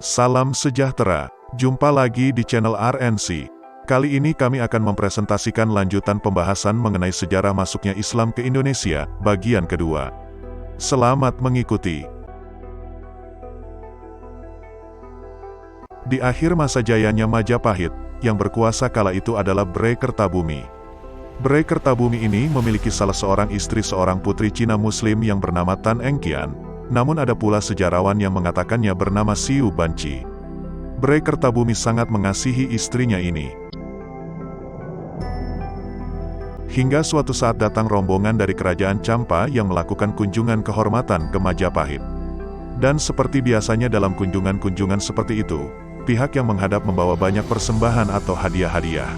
Salam sejahtera, jumpa lagi di channel RNC. Kali ini kami akan mempresentasikan lanjutan pembahasan mengenai sejarah masuknya Islam ke Indonesia, bagian kedua. Selamat mengikuti. Di akhir masa jayanya Majapahit, yang berkuasa kala itu adalah Bray Kertabumi. Bray Kertabumi ini memiliki salah seorang istri seorang putri Cina Muslim yang bernama Tan Engkian. Namun ada pula sejarawan yang mengatakannya bernama Siu Banci. Bray Kertabumi sangat mengasihi istrinya ini. Hingga suatu saat datang rombongan dari kerajaan Campa yang melakukan kunjungan kehormatan ke Majapahit. Dan seperti biasanya dalam kunjungan-kunjungan seperti itu, pihak yang menghadap membawa banyak persembahan atau hadiah-hadiah.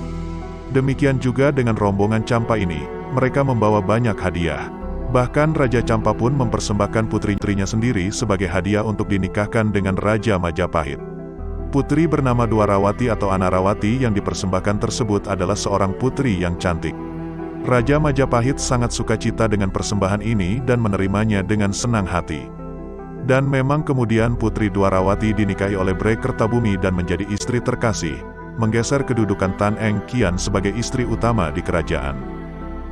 Demikian juga dengan rombongan Campa ini, mereka membawa banyak hadiah. Bahkan Raja Campa pun mempersembahkan putri-putrinya sendiri sebagai hadiah untuk dinikahkan dengan Raja Majapahit. Putri bernama Dwarawati atau Anarawati yang dipersembahkan tersebut adalah seorang putri yang cantik. Raja Majapahit sangat sukacita dengan persembahan ini dan menerimanya dengan senang hati. Dan memang kemudian Putri Dwarawati dinikahi oleh Bray Kertabumi dan menjadi istri terkasih, menggeser kedudukan Tan Engkian sebagai istri utama di kerajaan.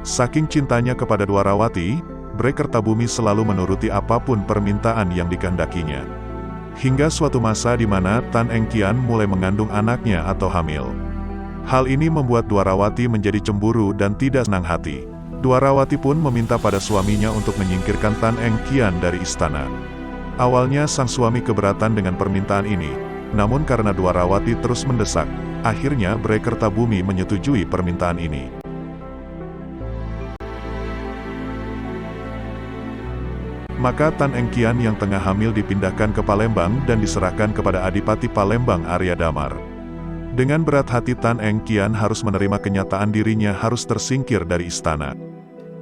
Saking cintanya kepada Dwarawati, Bray Kertabumi selalu menuruti apapun permintaan yang dikehendakinya. Hingga suatu masa di mana Tan Engkian mulai mengandung anaknya atau hamil. Hal ini membuat Dwarawati menjadi cemburu dan tidak senang hati. Dwarawati pun meminta pada suaminya untuk menyingkirkan Tan Engkian dari istana. Awalnya sang suami keberatan dengan permintaan ini, namun karena Dwarawati terus mendesak, akhirnya Bray Kertabumi menyetujui permintaan ini. Maka Tan Engkian yang tengah hamil dipindahkan ke Palembang dan diserahkan kepada Adipati Palembang Arya Damar. Dengan berat hati Tan Engkian harus menerima kenyataan dirinya harus tersingkir dari istana.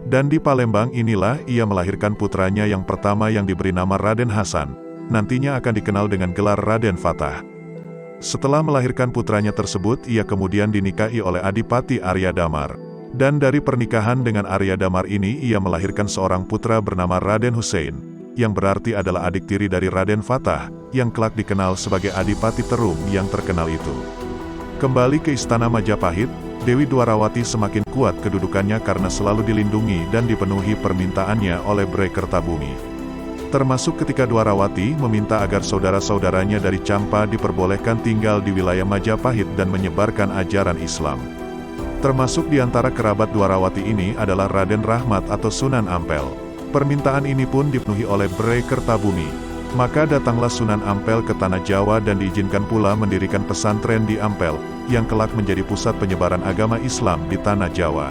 Dan di Palembang inilah ia melahirkan putranya yang pertama yang diberi nama Raden Hasan, nantinya akan dikenal dengan gelar Raden Fatah. Setelah melahirkan putranya tersebut, ia kemudian dinikahi oleh Adipati Arya Damar. Dan dari pernikahan dengan Arya Damar ini ia melahirkan seorang putra bernama Raden Hussein, yang berarti adalah adik tiri dari Raden Fatah, yang kelak dikenal sebagai Adipati Terung yang terkenal itu. Kembali ke istana Majapahit, Dewi Dwarawati semakin kuat kedudukannya karena selalu dilindungi dan dipenuhi permintaannya oleh Bray Kertabumi. Termasuk ketika Dwarawati meminta agar saudara-saudaranya dari Campa diperbolehkan tinggal di wilayah Majapahit dan menyebarkan ajaran Islam. Termasuk di antara kerabat Dwarawati ini adalah Raden Rahmat atau Sunan Ampel. Permintaan ini pun dipenuhi oleh Bray Kertabumi. Maka datanglah Sunan Ampel ke Tanah Jawa dan diizinkan pula mendirikan pesantren di Ampel, yang kelak menjadi pusat penyebaran agama Islam di Tanah Jawa.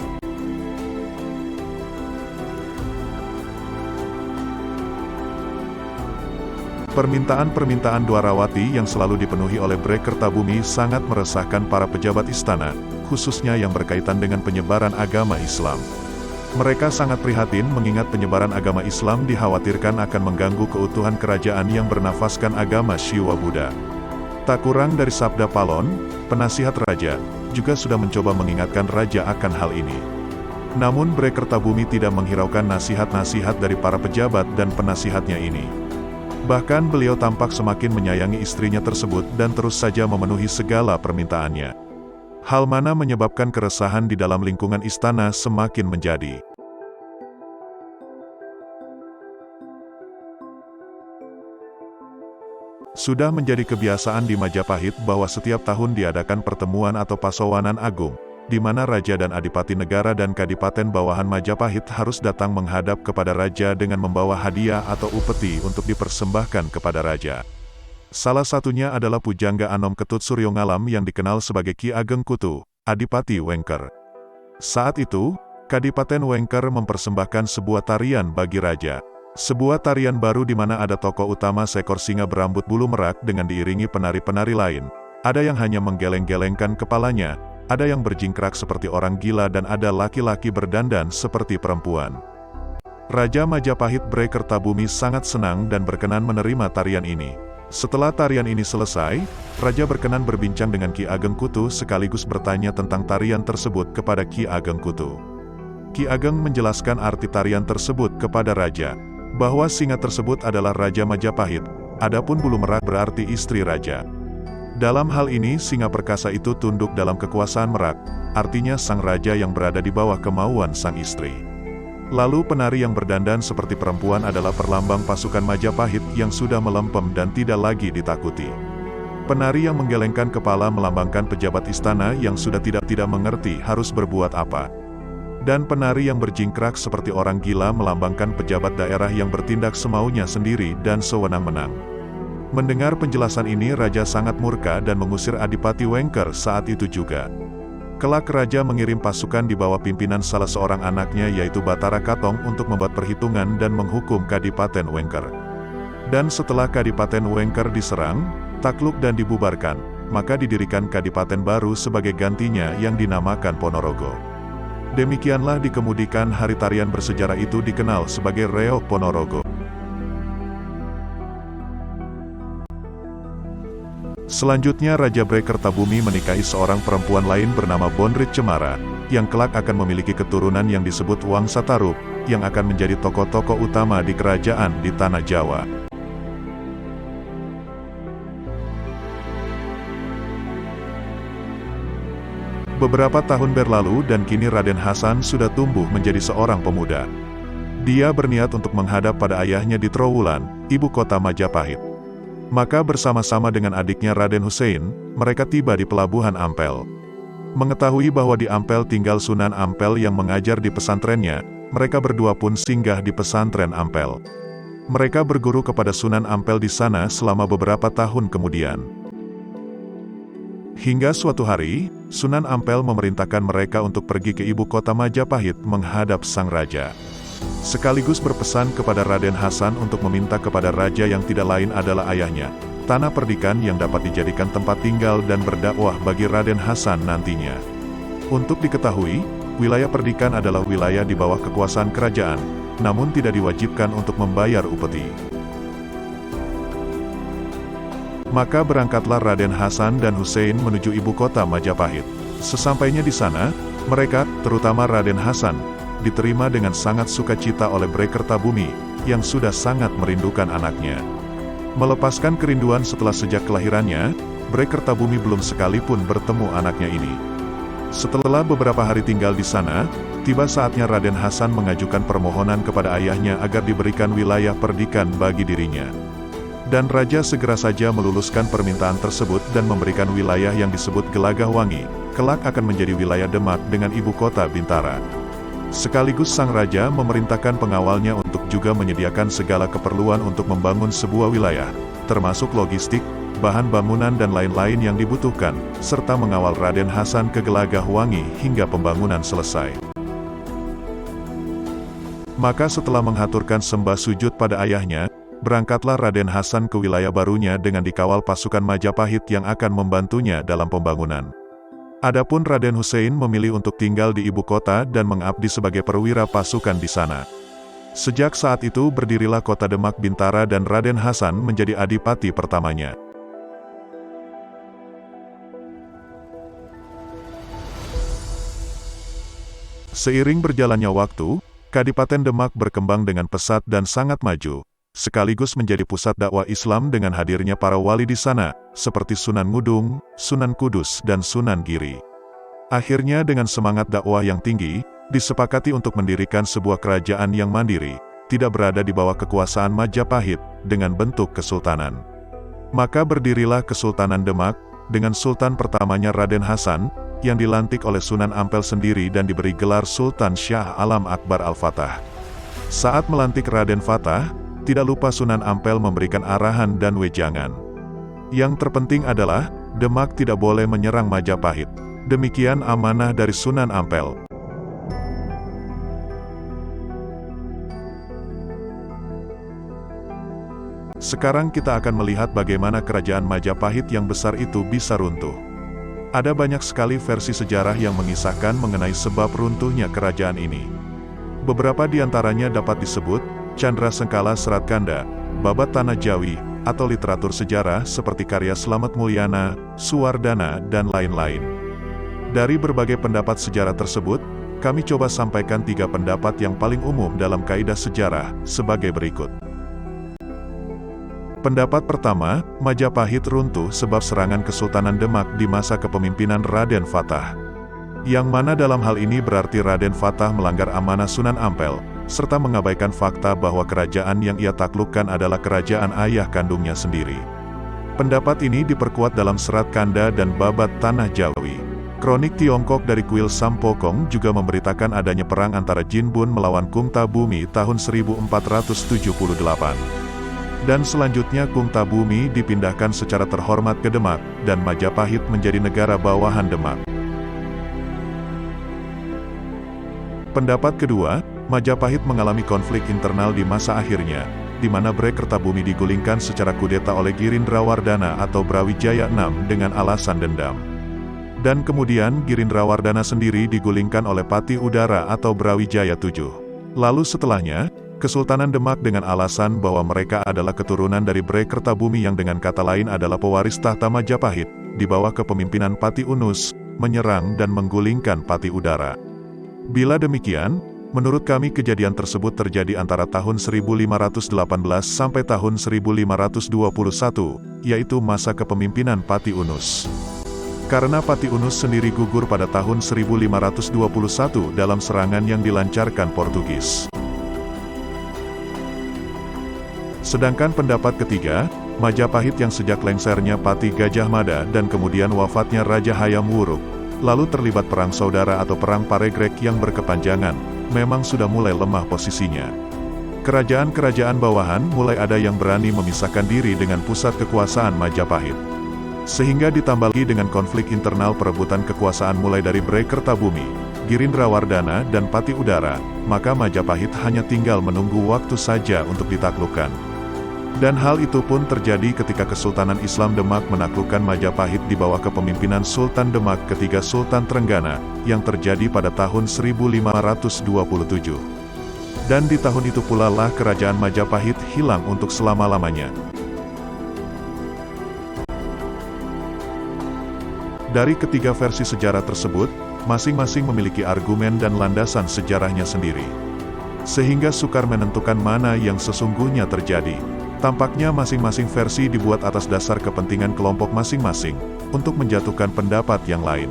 Permintaan-permintaan Dwarawati yang selalu dipenuhi oleh Bray Kertabumi sangat meresahkan para pejabat istana, khususnya yang berkaitan dengan penyebaran agama Islam. Mereka sangat prihatin mengingat penyebaran agama Islam dikhawatirkan akan mengganggu keutuhan kerajaan yang bernafaskan agama Syiwa Buddha. Tak kurang dari sabda Palon, penasihat raja, juga sudah mencoba mengingatkan raja akan hal ini. Namun Bray Kertabumi tidak menghiraukan nasihat-nasihat dari para pejabat dan penasihatnya ini. Bahkan beliau tampak semakin menyayangi istrinya tersebut dan terus saja memenuhi segala permintaannya. Hal mana menyebabkan keresahan di dalam lingkungan istana semakin menjadi. Sudah menjadi kebiasaan di Majapahit bahwa setiap tahun diadakan pertemuan atau pasowanan agung, di mana raja dan adipati negara dan kadipaten bawahan Majapahit harus datang menghadap kepada raja dengan membawa hadiah atau upeti untuk dipersembahkan kepada raja. Salah satunya adalah Pujangga Anom Ketut Suryo-Ngalam yang dikenal sebagai Ki Ageng Kutu, Adipati Wengker. Saat itu, Kadipaten Wengker mempersembahkan sebuah tarian bagi raja. Sebuah tarian baru di mana ada tokoh utama seekor singa berambut bulu merak dengan diiringi penari-penari lain. Ada yang hanya menggeleng-gelengkan kepalanya, ada yang berjingkrak seperti orang gila dan ada laki-laki berdandan seperti perempuan. Raja Majapahit Bray Kertabumi sangat senang dan berkenan menerima tarian ini. Setelah tarian ini selesai, raja berkenan berbincang dengan Ki Ageng Kutu sekaligus bertanya tentang tarian tersebut kepada Ki Ageng Kutu. Ki Ageng menjelaskan arti tarian tersebut kepada raja, bahwa singa tersebut adalah Raja Majapahit, adapun bulu merak berarti istri raja. Dalam hal ini singa perkasa itu tunduk dalam kekuasaan merak, artinya sang raja yang berada di bawah kemauan sang istri. Lalu penari yang berdandan seperti perempuan adalah perlambang pasukan Majapahit yang sudah melempem dan tidak lagi ditakuti. Penari yang menggelengkan kepala melambangkan pejabat istana yang sudah tidak mengerti harus berbuat apa. Dan penari yang berjingkrak seperti orang gila melambangkan pejabat daerah yang bertindak semaunya sendiri dan sewenang-wenang. Mendengar penjelasan ini raja sangat murka dan mengusir Adipati Wengker saat itu juga. Kelak raja mengirim pasukan di bawah pimpinan salah seorang anaknya yaitu Batara Katong untuk membuat perhitungan dan menghukum Kadipaten Wengker. Dan setelah Kadipaten Wengker diserang, takluk dan dibubarkan, maka didirikan Kadipaten baru sebagai gantinya yang dinamakan Ponorogo. Demikianlah dikemudikan hari tarian bersejarah itu dikenal sebagai Reog Ponorogo. Selanjutnya Raja Brekertabumi menikahi seorang perempuan lain bernama Bondrit Cemara, yang kelak akan memiliki keturunan yang disebut Wangsa Tarub, yang akan menjadi tokoh-tokoh utama di kerajaan di Tanah Jawa. Beberapa tahun berlalu dan kini Raden Hasan sudah tumbuh menjadi seorang pemuda. Dia berniat untuk menghadap pada ayahnya di Trowulan, ibu kota Majapahit. Maka bersama-sama dengan adiknya Raden Hussein, mereka tiba di pelabuhan Ampel. Mengetahui bahwa di Ampel tinggal Sunan Ampel yang mengajar di pesantrennya, mereka berdua pun singgah di pesantren Ampel. Mereka berguru kepada Sunan Ampel di sana selama beberapa tahun kemudian. Hingga suatu hari, Sunan Ampel memerintahkan mereka untuk pergi ke ibu kota Majapahit menghadap sang raja. Sekaligus berpesan kepada Raden Hasan untuk meminta kepada raja yang tidak lain adalah ayahnya, tanah perdikan yang dapat dijadikan tempat tinggal dan berdakwah bagi Raden Hasan nantinya. Untuk diketahui, wilayah perdikan adalah wilayah di bawah kekuasaan kerajaan, namun tidak diwajibkan untuk membayar upeti. Maka berangkatlah Raden Hasan dan Hussein menuju ibu kota Majapahit. Sesampainya di sana, mereka, terutama Raden Hasan, diterima dengan sangat sukacita oleh Brekertabumi, yang sudah sangat merindukan anaknya. Melepaskan kerinduan setelah sejak kelahirannya, Brekertabumi belum sekalipun bertemu anaknya ini. Setelah beberapa hari tinggal di sana, tiba saatnya Raden Hasan mengajukan permohonan kepada ayahnya agar diberikan wilayah perdikan bagi dirinya. Dan raja segera saja meluluskan permintaan tersebut dan memberikan wilayah yang disebut Gelagahwangi, kelak akan menjadi wilayah Demak dengan ibu kota Bintara. Sekaligus sang raja memerintahkan pengawalnya untuk juga menyediakan segala keperluan untuk membangun sebuah wilayah, termasuk logistik, bahan bangunan dan lain-lain yang dibutuhkan, serta mengawal Raden Hasan ke Gelagahwangi hingga pembangunan selesai. Maka setelah menghaturkan sembah sujud pada ayahnya, berangkatlah Raden Hasan ke wilayah barunya dengan dikawal pasukan Majapahit yang akan membantunya dalam pembangunan. Adapun Raden Hussein memilih untuk tinggal di ibu kota dan mengabdi sebagai perwira pasukan di sana. Sejak saat itu berdirilah kota Demak Bintara dan Raden Hasan menjadi adipati pertamanya. Seiring berjalannya waktu, Kadipaten Demak berkembang dengan pesat dan sangat maju, sekaligus menjadi pusat dakwah Islam dengan hadirnya para wali di sana, seperti Sunan Ngudung, Sunan Kudus dan Sunan Giri. Akhirnya dengan semangat dakwah yang tinggi, disepakati untuk mendirikan sebuah kerajaan yang mandiri, tidak berada di bawah kekuasaan Majapahit, dengan bentuk kesultanan. Maka berdirilah Kesultanan Demak, dengan sultan pertamanya Raden Hasan, yang dilantik oleh Sunan Ampel sendiri dan diberi gelar Sultan Syah Alam Akbar Al-Fatah. Saat melantik Raden Fatah, tidak lupa Sunan Ampel memberikan arahan dan wejangan. Yang terpenting adalah, Demak tidak boleh menyerang Majapahit. Demikian amanah dari Sunan Ampel. Sekarang kita akan melihat bagaimana kerajaan Majapahit yang besar itu bisa runtuh. Ada banyak sekali versi sejarah yang mengisahkan mengenai sebab runtuhnya kerajaan ini. Beberapa di antaranya dapat disebut Candra Sengkala Serat Kanda, Babat Tanah Jawi, atau literatur sejarah seperti karya Slamet Mulyana, Suwardana, dan lain-lain. Dari berbagai pendapat sejarah tersebut, kami coba sampaikan 3 pendapat yang paling umum dalam kaidah sejarah, sebagai berikut. Pendapat pertama, Majapahit runtuh sebab serangan Kesultanan Demak di masa kepemimpinan Raden Fatah. Yang mana dalam hal ini berarti Raden Fatah melanggar amanah Sunan Ampel, serta mengabaikan fakta bahwa kerajaan yang ia taklukkan adalah kerajaan ayah kandungnya sendiri. Pendapat ini diperkuat dalam Serat Kanda dan Babat Tanah Jawi. Kronik Tiongkok dari Kuil Sampokong juga memberitakan adanya perang antara Jin Bun melawan Kung Tabumi tahun 1478. Dan selanjutnya Kung Tabumi dipindahkan secara terhormat ke Demak, dan Majapahit menjadi negara bawahan Demak. Pendapat kedua, Majapahit mengalami konflik internal di masa akhirnya, di mana Bre Kertabumi digulingkan secara kudeta oleh Girindrawardana atau Brawijaya VI dengan alasan dendam. Dan kemudian Girindrawardana sendiri digulingkan oleh Pati Udara atau Brawijaya VII. Lalu setelahnya, Kesultanan Demak dengan alasan bahwa mereka adalah keturunan dari Bre Kertabumi yang dengan kata lain adalah pewaris tahta Majapahit, di bawah kepemimpinan Pati Unus, menyerang dan menggulingkan Pati Udara. Bila demikian, menurut kami kejadian tersebut terjadi antara tahun 1518 sampai tahun 1521, yaitu masa kepemimpinan Pati Unus. Karena Pati Unus sendiri gugur pada tahun 1521 dalam serangan yang dilancarkan Portugis. Sedangkan pendapat ketiga, Majapahit yang sejak lengsernya Pati Gajah Mada dan kemudian wafatnya Raja Hayam Wuruk, lalu terlibat perang saudara atau perang Paregrek yang berkepanjangan, memang sudah mulai lemah posisinya. Kerajaan-kerajaan bawahan mulai ada yang berani memisahkan diri dengan pusat kekuasaan Majapahit. Sehingga ditambah lagi dengan konflik internal perebutan kekuasaan mulai dari Bre Kertabumi, Girindrawardana dan Pati Udara, maka Majapahit hanya tinggal menunggu waktu saja untuk ditaklukkan. Dan hal itu pun terjadi ketika Kesultanan Islam Demak menaklukkan Majapahit di bawah kepemimpinan Sultan Demak ketiga Sultan Trenggana, yang terjadi pada tahun 1527. Dan di tahun itu pula lah kerajaan Majapahit hilang untuk selama-lamanya. Dari ketiga versi sejarah tersebut, masing-masing memiliki argumen dan landasan sejarahnya sendiri. Sehingga sukar menentukan mana yang sesungguhnya terjadi. Tampaknya masing-masing versi dibuat atas dasar kepentingan kelompok masing-masing, untuk menjatuhkan pendapat yang lain.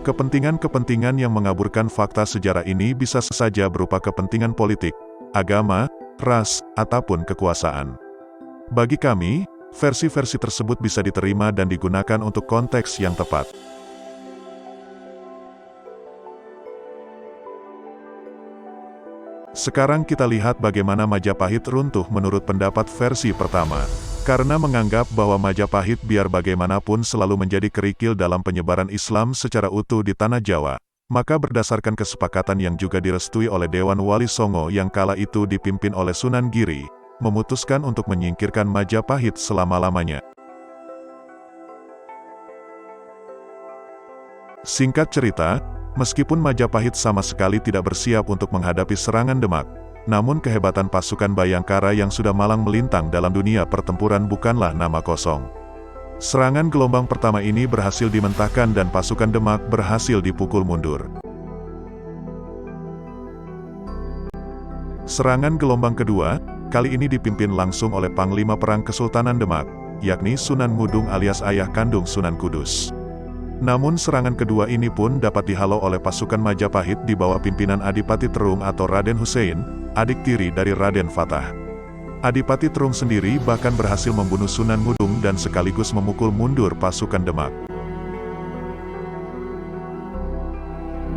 Kepentingan-kepentingan yang mengaburkan fakta sejarah ini bisa saja berupa kepentingan politik, agama, ras, ataupun kekuasaan. Bagi kami, versi-versi tersebut bisa diterima dan digunakan untuk konteks yang tepat. Sekarang kita lihat bagaimana Majapahit runtuh menurut pendapat versi pertama. Karena menganggap bahwa Majapahit biar bagaimanapun selalu menjadi kerikil dalam penyebaran Islam secara utuh di Tanah Jawa, maka berdasarkan kesepakatan yang juga direstui oleh Dewan Wali Songo yang kala itu dipimpin oleh Sunan Giri, memutuskan untuk menyingkirkan Majapahit selama-lamanya. Singkat cerita, meskipun Majapahit sama sekali tidak bersiap untuk menghadapi serangan Demak, namun kehebatan pasukan Bayangkara yang sudah malang melintang dalam dunia pertempuran bukanlah nama kosong. Serangan gelombang pertama ini berhasil dimentahkan dan pasukan Demak berhasil dipukul mundur. Serangan gelombang kedua, kali ini dipimpin langsung oleh Panglima Perang Kesultanan Demak, yakni Sunan Ngudung alias ayah kandung Sunan Kudus. Namun serangan kedua ini pun dapat dihalau oleh pasukan Majapahit di bawah pimpinan Adipati Terung atau Raden Hussein, adik tiri dari Raden Fatah. Adipati Terung sendiri bahkan berhasil membunuh Sunan Ngudung dan sekaligus memukul mundur pasukan Demak.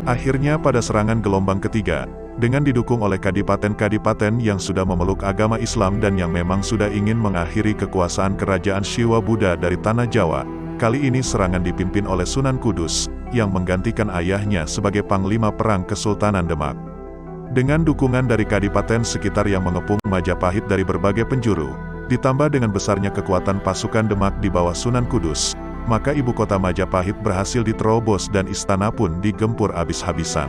Akhirnya pada serangan gelombang ketiga, dengan didukung oleh kadipaten-kadipaten yang sudah memeluk agama Islam dan yang memang sudah ingin mengakhiri kekuasaan kerajaan Syiwa Buddha dari Tanah Jawa, kali ini serangan dipimpin oleh Sunan Kudus, yang menggantikan ayahnya sebagai Panglima Perang Kesultanan Demak. Dengan dukungan dari kadipaten sekitar yang mengepung Majapahit dari berbagai penjuru, ditambah dengan besarnya kekuatan pasukan Demak di bawah Sunan Kudus, maka ibu kota Majapahit berhasil diterobos dan istana pun digempur habis-habisan.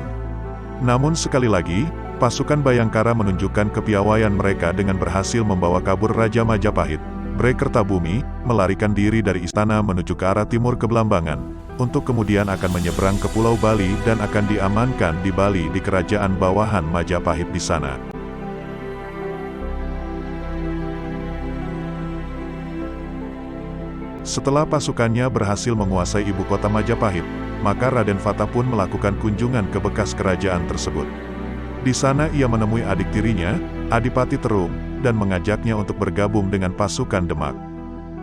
Namun sekali lagi, pasukan Bayangkara menunjukkan kepiawaian mereka dengan berhasil membawa kabur Raja Majapahit, Bre Kertabumi, melarikan diri dari istana menuju ke arah timur ke Blambangan, untuk kemudian akan menyeberang ke Pulau Bali dan akan diamankan di Bali di kerajaan bawahan Majapahit di sana. Setelah pasukannya berhasil menguasai ibu kota Majapahit, maka Raden Fatah pun melakukan kunjungan ke bekas kerajaan tersebut. Di sana ia menemui adik tirinya, Adipati Terung, dan mengajaknya untuk bergabung dengan pasukan Demak.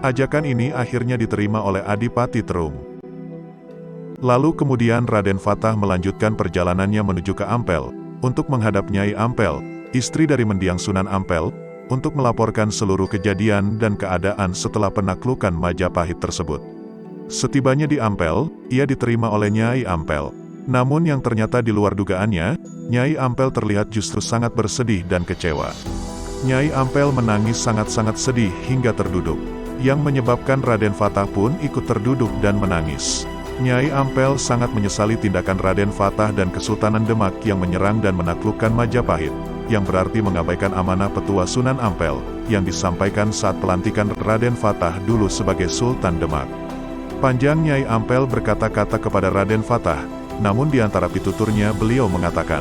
Ajakan ini akhirnya diterima oleh Adipati Terung. Lalu kemudian Raden Fatah melanjutkan perjalanannya menuju ke Ampel, untuk menghadap Nyai Ampel, istri dari mendiang Sunan Ampel, untuk melaporkan seluruh kejadian dan keadaan setelah penaklukan Majapahit tersebut. Setibanya di Ampel, ia diterima oleh Nyai Ampel. Namun yang ternyata di luar dugaannya, Nyai Ampel terlihat justru sangat bersedih dan kecewa. Nyai Ampel menangis sangat-sangat sedih hingga terduduk, yang menyebabkan Raden Fatah pun ikut terduduk dan menangis. Nyai Ampel sangat menyesali tindakan Raden Fatah dan Kesultanan Demak yang menyerang dan menaklukkan Majapahit, yang berarti mengabaikan amanah petua Sunan Ampel, yang disampaikan saat pelantikan Raden Fatah dulu sebagai Sultan Demak. Panjang Nyai Ampel berkata-kata kepada Raden Fatah, namun di antara pituturnya beliau mengatakan,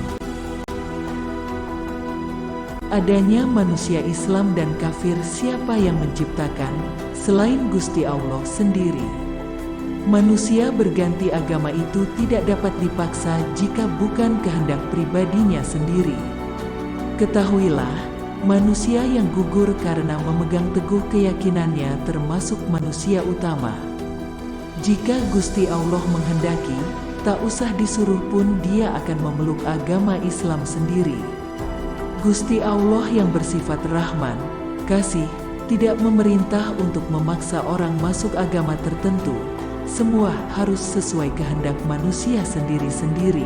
adanya manusia Islam dan kafir siapa yang menciptakan, selain Gusti Allah sendiri. Manusia berganti agama itu tidak dapat dipaksa jika bukan kehendak pribadinya sendiri. Ketahuilah, manusia yang gugur karena memegang teguh keyakinannya termasuk manusia utama. Jika Gusti Allah menghendaki, tak usah disuruh pun dia akan memeluk agama Islam sendiri. Gusti Allah yang bersifat Rahman, kasih, tidak memerintah untuk memaksa orang masuk agama tertentu. Semua harus sesuai kehendak manusia sendiri-sendiri.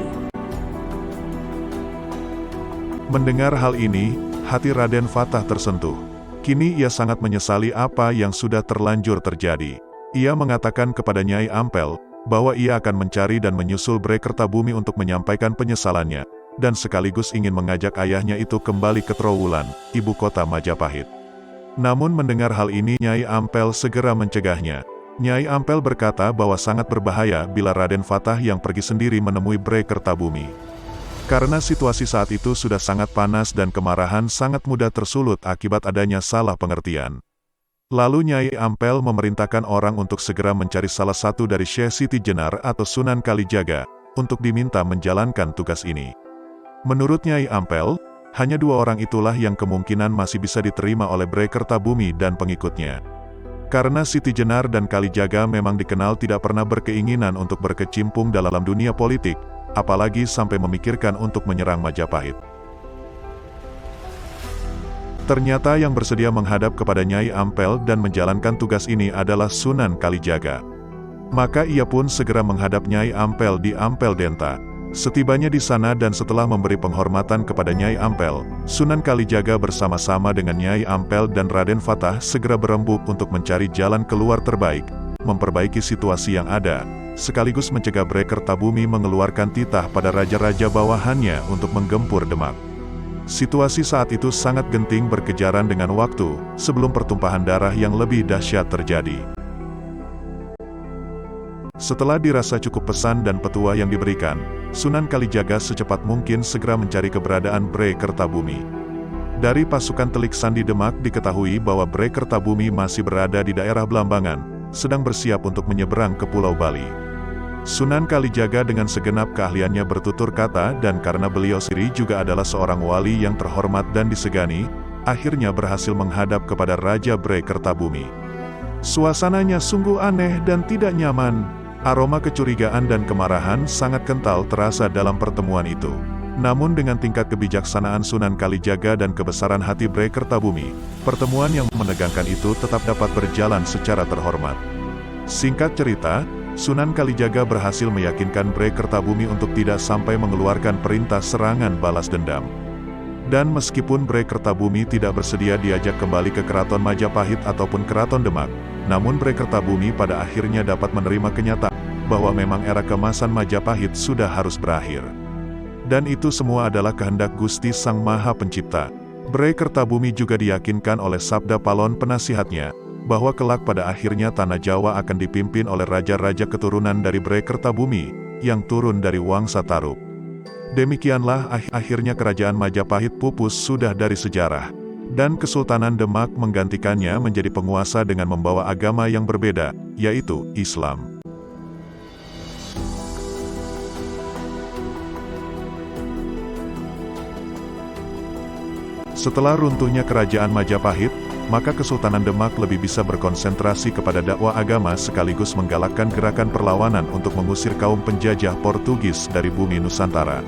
Mendengar hal ini, hati Raden Fatah tersentuh. Kini ia sangat menyesali apa yang sudah terlanjur terjadi. Ia mengatakan kepada Nyai Ampel, bahwa ia akan mencari dan menyusul Bray Kertabumi untuk menyampaikan penyesalannya, dan sekaligus ingin mengajak ayahnya itu kembali ke Trowulan, ibu kota Majapahit. Namun mendengar hal ini Nyai Ampel segera mencegahnya. Nyai Ampel berkata bahwa sangat berbahaya bila Raden Fatah yang pergi sendiri menemui Bray Kertabumi. Karena situasi saat itu sudah sangat panas dan kemarahan sangat mudah tersulut akibat adanya salah pengertian. Lalu Nyai Ampel memerintahkan orang untuk segera mencari salah satu dari Syekh Siti Jenar atau Sunan Kalijaga, untuk diminta menjalankan tugas ini. Menurut Nyai Ampel, hanya 2 orang itulah yang kemungkinan masih bisa diterima oleh Bray Kertabumi dan pengikutnya. Karena Siti Jenar dan Kalijaga memang dikenal tidak pernah berkeinginan untuk berkecimpung dalam dunia politik, apalagi sampai memikirkan untuk menyerang Majapahit. Ternyata yang bersedia menghadap kepada Nyai Ampel dan menjalankan tugas ini adalah Sunan Kalijaga. Maka ia pun segera menghadap Nyai Ampel di Ampel Denta. Setibanya di sana dan setelah memberi penghormatan kepada Nyai Ampel, Sunan Kalijaga bersama-sama dengan Nyai Ampel dan Raden Fatah segera berembuk untuk mencari jalan keluar terbaik, memperbaiki situasi yang ada, sekaligus mencegah Bray Kertabumi mengeluarkan titah pada raja-raja bawahannya untuk menggempur Demak. Situasi saat itu sangat genting berkejaran dengan waktu, sebelum pertumpahan darah yang lebih dahsyat terjadi. Setelah dirasa cukup pesan dan petua yang diberikan, Sunan Kalijaga secepat mungkin segera mencari keberadaan Bray Kertabumi. Dari pasukan Telik Sandi Demak diketahui bahwa Bray Kertabumi masih berada di daerah Blambangan, sedang bersiap untuk menyeberang ke Pulau Bali. Sunan Kalijaga dengan segenap keahliannya bertutur kata dan karena beliau sendiri juga adalah seorang wali yang terhormat dan disegani, akhirnya berhasil menghadap kepada Raja Bray Kertabumi. Suasananya sungguh aneh dan tidak nyaman. Aroma kecurigaan dan kemarahan sangat kental terasa dalam pertemuan itu. Namun dengan tingkat kebijaksanaan Sunan Kalijaga dan kebesaran hati Bray Kertabumi, pertemuan yang menegangkan itu tetap dapat berjalan secara terhormat. Singkat cerita, Sunan Kalijaga berhasil meyakinkan Bray Kertabumi untuk tidak sampai mengeluarkan perintah serangan balas dendam. Dan meskipun Bray Kertabumi tidak bersedia diajak kembali ke Keraton Majapahit ataupun Keraton Demak, namun Bray Kertabumi pada akhirnya dapat menerima kenyataan bahwa memang era keemasan Majapahit sudah harus berakhir. Dan itu semua adalah kehendak Gusti Sang Maha Pencipta. Bray Kertabumi juga diyakinkan oleh sabda Palon penasihatnya, bahwa kelak pada akhirnya tanah Jawa akan dipimpin oleh raja-raja keturunan dari Bray Kertabumi, yang turun dari Wangsa Tarub. Demikianlah akhirnya kerajaan Majapahit pupus sudah dari sejarah. Dan Kesultanan Demak menggantikannya menjadi penguasa dengan membawa agama yang berbeda, yaitu Islam. Setelah runtuhnya kerajaan Majapahit, maka Kesultanan Demak lebih bisa berkonsentrasi kepada dakwah agama sekaligus menggalakkan gerakan perlawanan untuk mengusir kaum penjajah Portugis dari bumi Nusantara.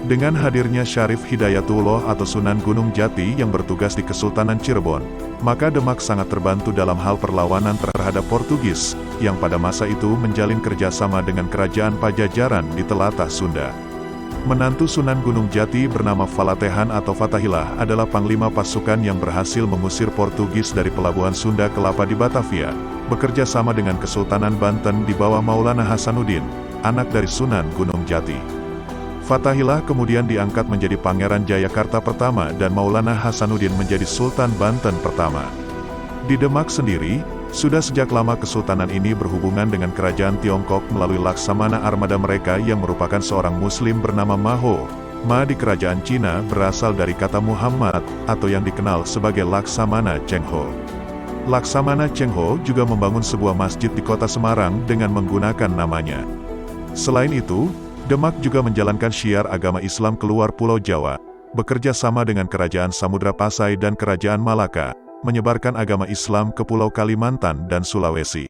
Dengan hadirnya Syarif Hidayatullah atau Sunan Gunung Jati yang bertugas di Kesultanan Cirebon, maka Demak sangat terbantu dalam hal perlawanan terhadap Portugis, yang pada masa itu menjalin kerjasama dengan Kerajaan Pajajaran di Telatah Sunda. Menantu Sunan Gunung Jati bernama Falatehan atau Fatahillah adalah panglima pasukan yang berhasil mengusir Portugis dari pelabuhan Sunda Kelapa di Batavia, bekerja sama dengan Kesultanan Banten di bawah Maulana Hasanuddin, anak dari Sunan Gunung Jati. Fatahillah kemudian diangkat menjadi Pangeran Jayakarta pertama dan Maulana Hasanuddin menjadi Sultan Banten pertama. Di Demak sendiri, sudah sejak lama kesultanan ini berhubungan dengan kerajaan Tiongkok melalui Laksamana armada mereka yang merupakan seorang muslim bernama Maho. Ma di kerajaan Cina berasal dari kata Muhammad, atau yang dikenal sebagai Laksamana Cheng Ho. Laksamana Cheng Ho juga membangun sebuah masjid di kota Semarang dengan menggunakan namanya. Selain itu, Demak juga menjalankan syiar agama Islam keluar Pulau Jawa, bekerja sama dengan kerajaan Samudra Pasai dan kerajaan Malaka, menyebarkan agama Islam ke Pulau Kalimantan dan Sulawesi.